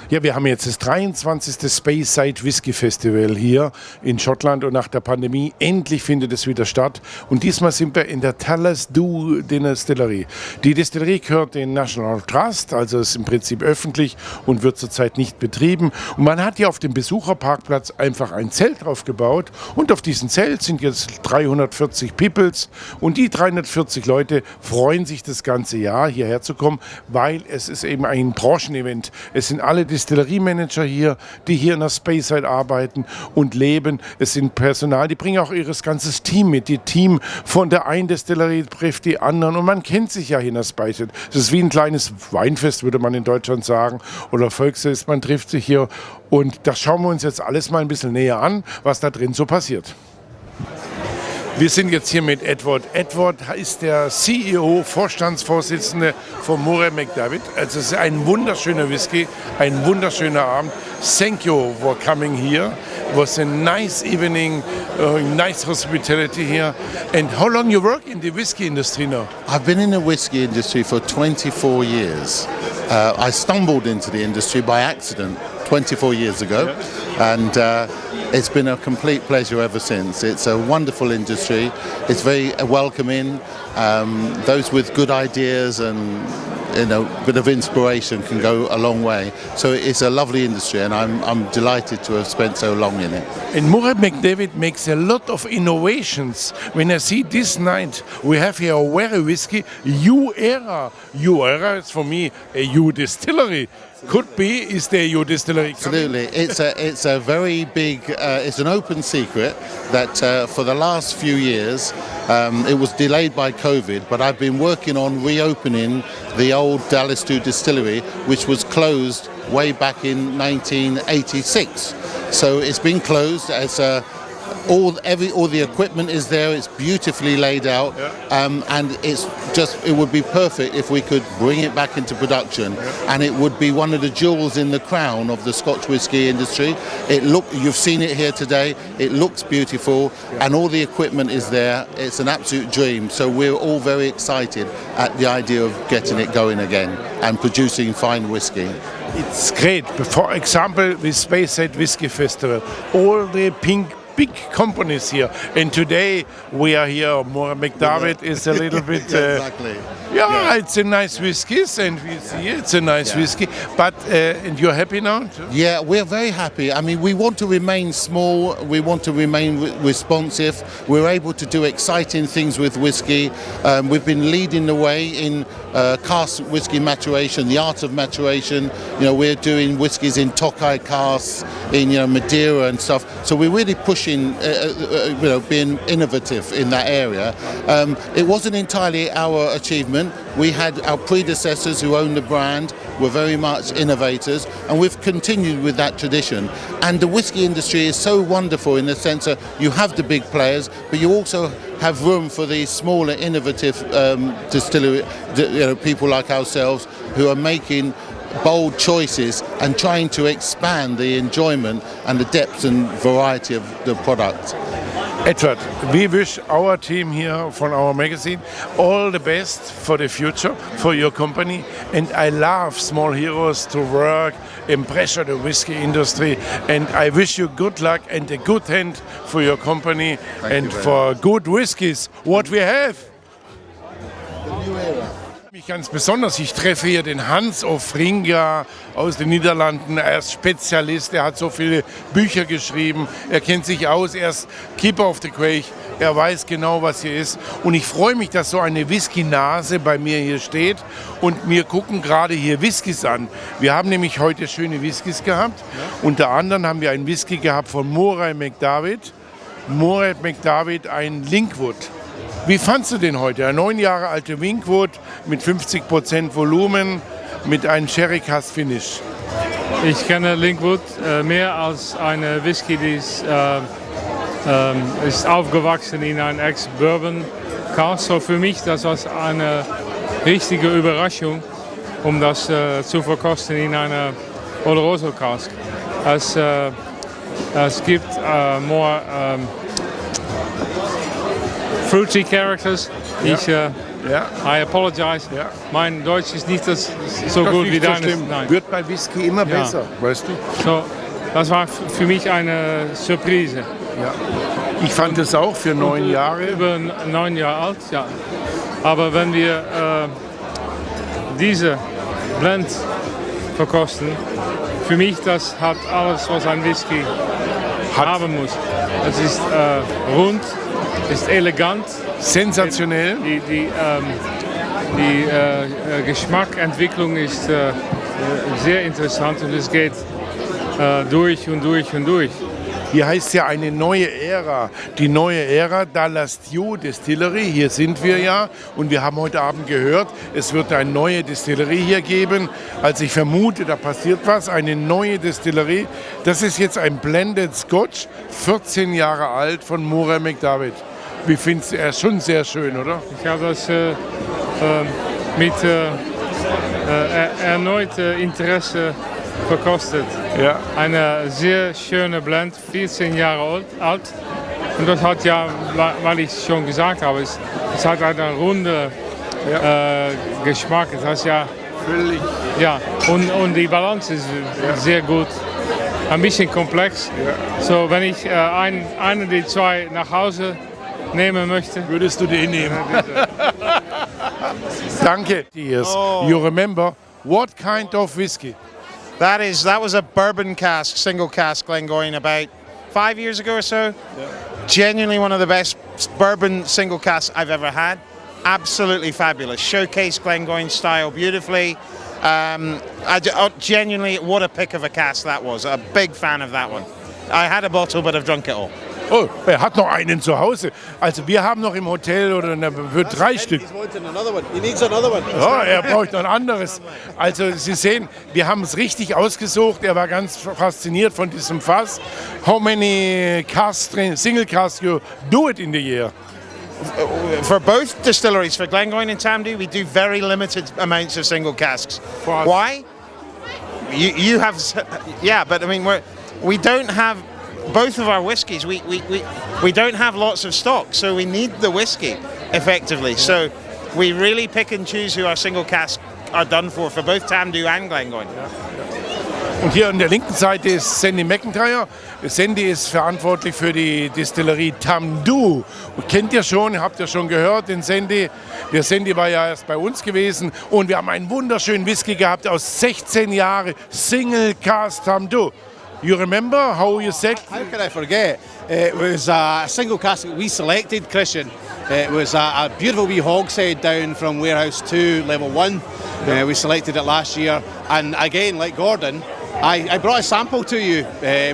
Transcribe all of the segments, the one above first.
Ja, wir haben jetzt das 23. Speyside Whisky Festival hier in Schottland und nach der Pandemie endlich findet es wieder statt. Und diesmal sind wir in der Tamdhu Distillery. Die Distillery gehört den National Trust, also ist im Prinzip öffentlich und wird zurzeit nicht betrieben. Und man hat hier auf dem Besucherparkplatz einfach ein Zelt drauf gebaut und auf diesem Zelt sind jetzt 340 Peoples und die 340 Leute freuen sich das ganze Jahr hierher zu kommen, weil es ist eben ein Branchenevent. Es sind alle Distillerie-Manager hier, die hier in der Speyside arbeiten und leben. Es sind Personal, die bringen auch ihr ganzes Team mit. Die Team von der einen Distillerie trifft die anderen und man kennt sich ja hier in der Speyside. Es ist wie ein kleines Weinfest, würde man in Deutschland sagen, oder Volksfest. Man trifft sich hier und das schauen wir uns jetzt alles mal ein bisschen näher an, was da drin so passiert. Wir sind jetzt hier mit Edward. Edward ist der CEO, Vorstandsvorsitzende von McDavid. Also es ist ein wunderschöner Whisky, ein wunderschöner Abend. Thank you for coming here. It was a nice evening, nice hospitality here. And how long you work in the whisky industry now? I've been in the whiskey industry for 24 years. I stumbled into the industry by accident 24 years ago, and it's been a complete pleasure ever since. It's a wonderful industry. It's very welcoming. Those with good ideas and a bit of inspiration can go a long way. So it's a lovely industry, and I'm delighted to have spent so long in it. And McDavid makes a lot of innovations. When I see this night, we have here a very whiskey, U-Era. U-Era is for me a U-Distillery. Could be, is there your distillery? Absolutely, it's a very big. It's an open secret that for the last few years, it was delayed by COVID. But I've been working on reopening the old Dallas 2 distillery, which was closed way back in 1986. So it's been closed as all the equipment is there. It's beautifully laid out, and it would be perfect if we could bring it back into production, and it would be one of the jewels in the crown of the Scotch whisky industry. You've seen it here today. It looks beautiful, and all the equipment is there. It's an absolute dream. So we're all very excited at the idea of getting it going again and producing fine whisky. It's great. For example, with Speyside Whisky Festival, all the big companies here, and today we are here. McDavid is a little bit. Exactly. It's a nice whiskies, and we see it's a nice whiskey. But and you're happy now? Yeah, we're very happy. I mean, we want to remain small. We want to remain responsive. We're able to do exciting things with whiskey. We've been leading the way in cask whiskey maturation, the art of maturation. We're doing whiskies in Tokai casks, in Madeira and stuff. So we're really pushing, being innovative in that area. It wasn't entirely our achievement. We had our predecessors who owned the brand, were very much innovators, and we've continued with that tradition. And the whiskey industry is so wonderful in the sense that you have the big players, but you also have room for these smaller, innovative distillery, people like ourselves who are making bold choices and trying to expand the enjoyment and the depth and variety of the product. Edward, we wish our team here from our magazine all the best for the future, for your company. And I love small heroes to work, impress the whiskey industry. And I wish you good luck and a good hand for your company and for good whiskies, what we have. Mich ganz besonders, ich treffe hier den Hans Offringa aus den Niederlanden. Er ist Spezialist, er hat so viele Bücher geschrieben, er kennt sich aus, er ist Keeper of the Quaich, er weiß genau, was hier ist. Und ich freue mich, dass so eine Whisky-Nase bei mir hier steht und wir gucken gerade hier Whiskys an. Wir haben nämlich heute schöne Whiskys gehabt. Unter anderem haben wir einen Whisky gehabt von McDavid. McDavid, ein Linkwood. Wie fandst du den heute? Ein 9 Jahre alter Linkwood mit 50% Volumen, mit einem Sherry-Cask-Finish. Ich kenne Linkwood mehr als eine Whisky, die ist aufgewachsen in einem Ex-Bourbon-Cask. So für mich, das war eine richtige Überraschung, das zu verkosten in einer Oloroso-Cask. Es gibt more fruity characters, die ich Ja. I apologize. Ja. Mein Deutsch ist nicht so gut wie deines. Nein. Wird bei Whisky immer besser, weißt du? So, das war für mich eine Surprise. Ja. Ich fand es auch für 9 Jahre. Über 9 Jahre alt, ja. Aber wenn wir diese Blend verkosten, für mich das hat alles, was ein Whisky haben muss. Es ist rund, ist elegant. Sensationell. Die Geschmackentwicklung ist sehr interessant und es geht durch und durch und durch. Hier heißt es ja eine neue Ära. Die neue Ära Dundas Distillery. Hier sind wir ja. Und wir haben heute Abend gehört, es wird eine neue Distillery hier geben. Also ich vermute, da passiert was. Eine neue Distillery. Das ist jetzt ein Blended Scotch, 14 Jahre alt von McDavid. Wie findest du? Er ist schon sehr schön, oder? Ich habe das mit erneut Interesse verkostet. Ja. Eine sehr schöne Blend, 14 Jahre alt. Und das hat ja, weil ich schon gesagt habe, es hat einen runden Geschmack. Das ist ja Völlig. ja, und die Balance ist sehr gut. Ein bisschen komplex. Ja. So, wenn ich eine der zwei nach Hause nehmen möchte. Würdest du den nehmen? Danke. You remember what kind of whiskey? That was a bourbon cask, single cask Glengoyne about 5 years ago or so. Yeah. Genuinely one of the best bourbon single casks I've ever had. Absolutely fabulous. Showcase Glengoyne style beautifully. Genuinely, what a pick of a cask that was. A big fan of that one. I had a bottle, but I've drunk it all. Oh, er hat noch einen zu Hause. Also wir haben noch im Hotel oder für 3 Stück. Ja, er braucht noch ein anderes. Also Sie sehen, wir haben es richtig ausgesucht. Er war ganz fasziniert von diesem Fass. How many single casks you do it in the year? For both distilleries, for Glengoyne and Tamdhu, we do very limited amounts of single casks. Why? You have, yeah, but I mean we don't have. Both of our whiskies, we don't have lots of stock, so we need the whiskey, effectively. So we really pick and choose who our single casks are done for both Tamdhu and Glengoyne. Und hier an der linken Seite ist Sandy McIntyre. Sandy ist verantwortlich für die Distillerie Tamdhu. Kennt ihr schon, habt ihr schon gehört, den Sandy. Der Sandy war ja erst bei uns gewesen und wir haben einen wunderschönen Whisky gehabt aus 16 Jahren Single Cask Tamdhu. You remember how you said? How can I forget? It was a single cask that we selected, Christian. It was a beautiful wee hogshead down from Warehouse 2, Level 1. We selected it last year. And again, like Gordon, I brought a sample to you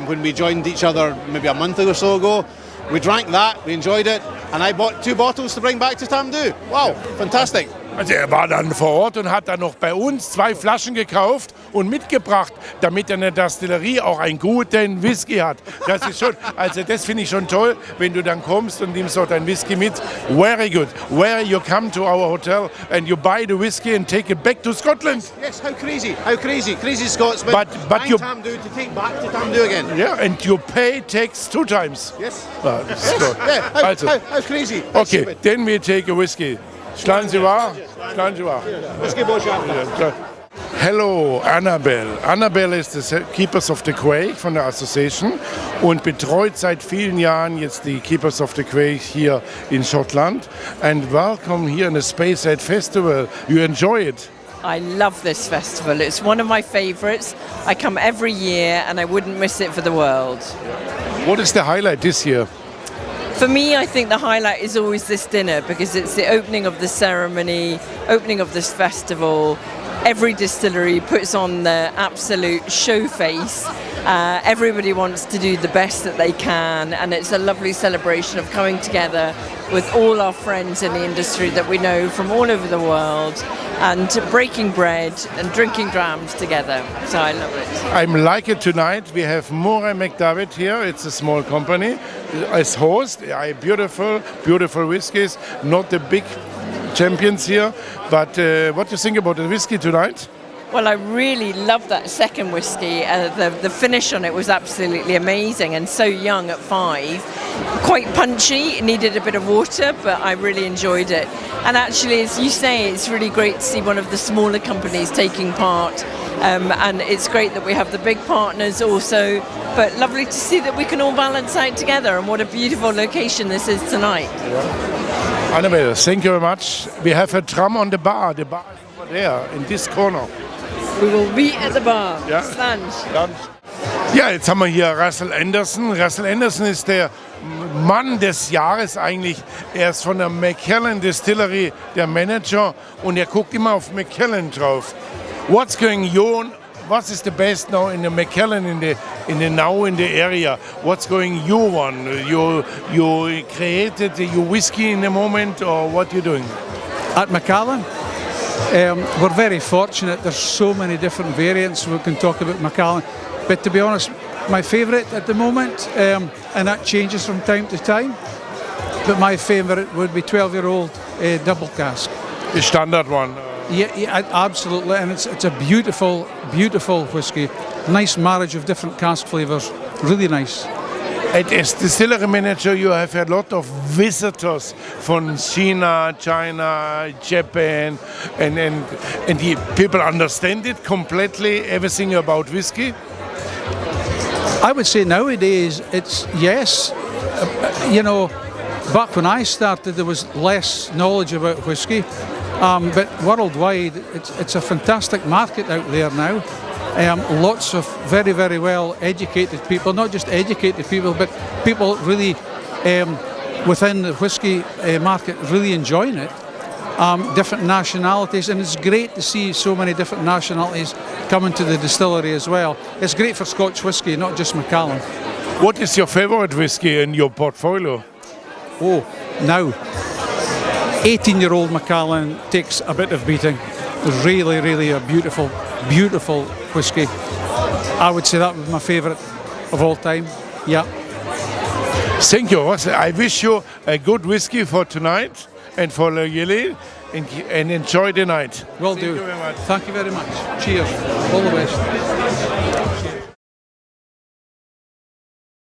when we joined each other maybe a month or so ago. We drank that, we enjoyed it, and I bought 2 bottles to bring back to Tamdhu. Wow, fantastic. Also er war dann vor Ort und hat dann noch bei uns 2 Flaschen gekauft und mitgebracht, damit er in der Distillerie auch einen guten Whisky hat. Das ist schon, also das finde ich schon toll, wenn du dann kommst und nimmst auch dein Whisky mit. Very good. Where you come to our hotel and you buy the whisky and take it back to Scotland. Yes, how crazy, crazy Scotsman. But you Tamdhu to take back to Tamdhu again. Yeah, and you pay tax 2 times. Yes. Ah, das ist gut. Yeah, Also, how crazy. okay, then we take a whisky. Schlagen Sie wahr? Schlagen Sie wahr. Whisky-Botschafter. Hello, Annabel. Annabel ist the Keepers of the Quaich von der Association und betreut seit vielen Jahren jetzt die Keepers of the Quaich hier in Schottland. And welcome here in the Speyside Festival. You enjoy it? I love this festival. It's one of my favourites. I come every year and I wouldn't miss it for the world. What is the highlight this year? For me, I think the highlight is always this dinner because it's the opening of the ceremony, opening of this festival. Every distillery puts on the absolute show face. Everybody wants to do the best that they can, and it's a lovely celebration of coming together with all our friends in the industry that we know from all over the world and breaking bread and drinking drams together. So I love it. I like it tonight. We have McDavid here. It's a small company as host. Beautiful, beautiful whiskies. Not the big champions here, but what do you think about the whiskey tonight? Well, I really loved that second whiskey. The finish on it was absolutely amazing, and so young at 5. Quite punchy, it needed a bit of water, but I really enjoyed it. And actually, as you say, it's really great to see one of the smaller companies taking part. And it's great that we have the big partners also, but lovely to see that we can all balance out together, and what a beautiful location this is tonight. Annabel, thank you very much. We have a drum on the bar. The bar is over there, in this corner. We will meet at the bar. Ja. Stand. Ja, jetzt haben wir hier Russell Anderson. Russell Anderson ist der Mann des Jahres eigentlich. Er ist von der Macallan Distillery der Manager und er guckt immer auf Macallan drauf. What's going on? What is the best now in the Macallan in the area? What's going your one? You created your whiskey in the moment, or what you doing? At Macallan, we're very fortunate. There's so many different variants we can talk about Macallan. But to be honest, my favourite at the moment, and that changes from time to time, but my favourite would be 12-year-old double cask. The standard one. Yeah, absolutely, and it's a beautiful, beautiful whiskey. Nice marriage of different cask flavours, really nice. As distillery manager, you have a lot of visitors from China, Japan, and the people understand it completely, everything about whiskey? I would say nowadays it's yes. You know, back when I started, there was less knowledge about whiskey. But worldwide, it's a fantastic market out there now. Lots of very, very well educated people, not just educated people, but people really within the whiskey market really enjoying it. Different nationalities, and it's great to see so many different nationalities coming to the distillery as well. It's great for Scotch whiskey, not just Macallan. What is your favourite whiskey in your portfolio? Oh, now 18-year-old Macallan takes a bit of beating. Really, really a beautiful, beautiful whiskey. I would say that was my favourite of all time. Yeah. Thank you. I wish you a good whiskey for tonight and for Lagili, and enjoy the night. Will do. Thank you very much. Thank you very much. Cheers. All the best.